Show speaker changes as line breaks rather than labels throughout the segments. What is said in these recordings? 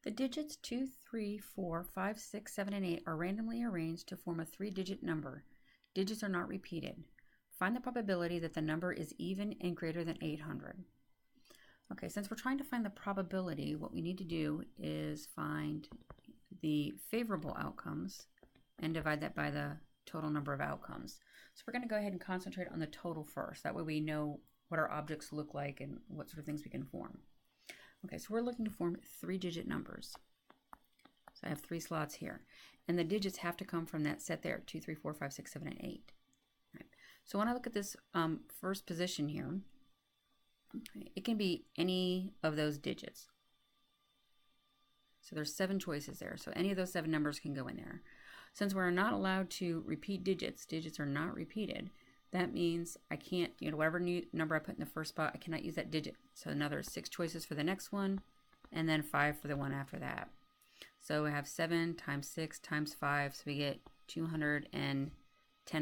The digits 2, 3, 4, 5, 6, 7, and 8 are randomly arranged to form a 3-digit number. Digits are not repeated. Find the probability that the number is even and greater than 800. Okay, since we're trying to find the probability, what we need to do is find the favorable outcomes and divide that by the total number of outcomes. So we're going to go ahead and concentrate on the total first. That way we know what our objects look like and what sort of things we can form. Okay, so we're looking to form 3-digit numbers. So I have 3 slots here. And the digits have to come from that set there, 2, 3, 4, 5, 6, 7, and 8. Right. So when I look at this first position here, it can be any of those digits. So there's 7 choices there. So any of those 7 numbers can go in there. Since we're not allowed to repeat digits, digits are not repeated, that means I can't, whatever new number I put in the first spot, I cannot use that digit. So another 6 choices for the next one, and then 5 for the one after that. So we have 7 times 6 times 5, so we get 210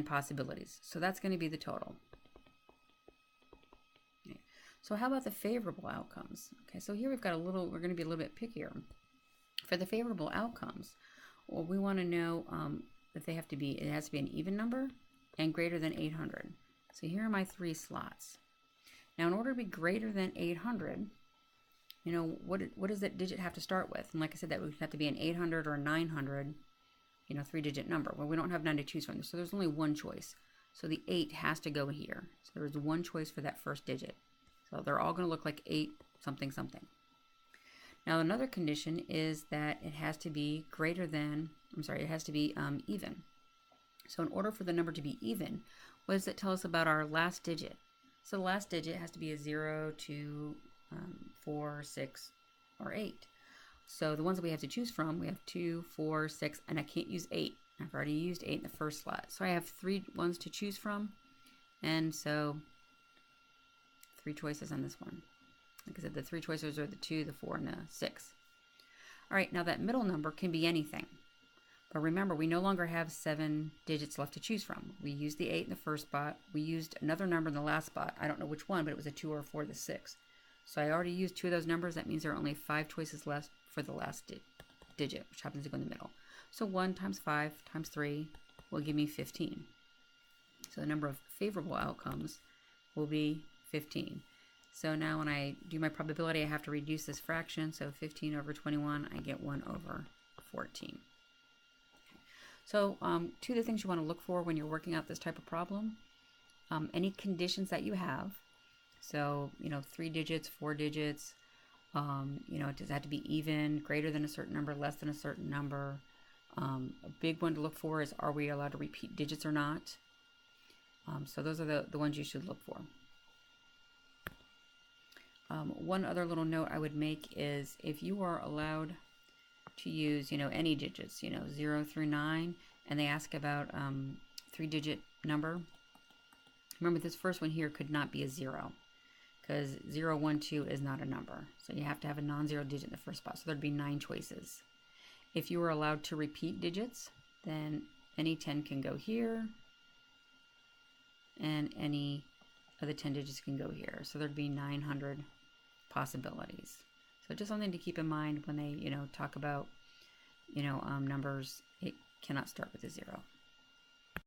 possibilities. So that's going to be the total. Okay. So how about the favorable outcomes? Okay, so here we're going to be a little bit pickier. For the favorable outcomes, well, we want to know that it has to be an even number and greater than 800. So here are my 3 slots. Now, in order to be greater than 800, what does that digit have to start with? And like I said, that would have to be an 800 or a 900, 3-digit number. Well, we don't have 9 to choose from, so there's only one choice. So the 8 has to go here. So there's one choice for that first digit. So they're all going to look like 8 something something. Now, another condition is that it has to be it has to be even. So in order for the number to be even, what does it tell us about our last digit? So the last digit has to be a 0, 2, 4, 6, or 8. So the ones that we have to choose from, we have 2, 4, 6, and I can't use 8. I've already used 8 in the first slot. So I have 3 ones to choose from, and so 3 choices on this one. Like I said, the 3 choices are the 2, the 4, and the 6. All right, now that middle number can be anything. But remember, we no longer have 7 digits left to choose from. We used the 8 in the first spot. We used another number in the last spot. I don't know which one, but it was a 2 or a 4 or the 6. So I already used 2 of those numbers. That means there are only 5 choices left for the last digit, which happens to go in the middle. So 1 times 5 times 3 will give me 15. So the number of favorable outcomes will be 15. So now when I do my probability, I have to reduce this fraction. So 15 over 21, I get 1 over 14. So 2 of the things you want to look for when you're working out this type of problem, any conditions that you have. So, 3 digits, 4 digits, does it have to be even, greater than a certain number, less than a certain number. A big one to look for is, are we allowed to repeat digits or not? So those are the ones you should look for. One other little note I would make is if you are allowed to use, any digits, 0 through 9, and they ask about 3-digit number. Remember, this first one here could not be a 0 because 0, 1, 2 is not a number. So you have to have a non-zero digit in the first spot. So there'd be 9 choices. If you were allowed to repeat digits, then any 10 can go here, and any of the 10 digits can go here. So there'd be 900 possibilities. So just something to keep in mind when they, talk about, numbers. It cannot start with a 0.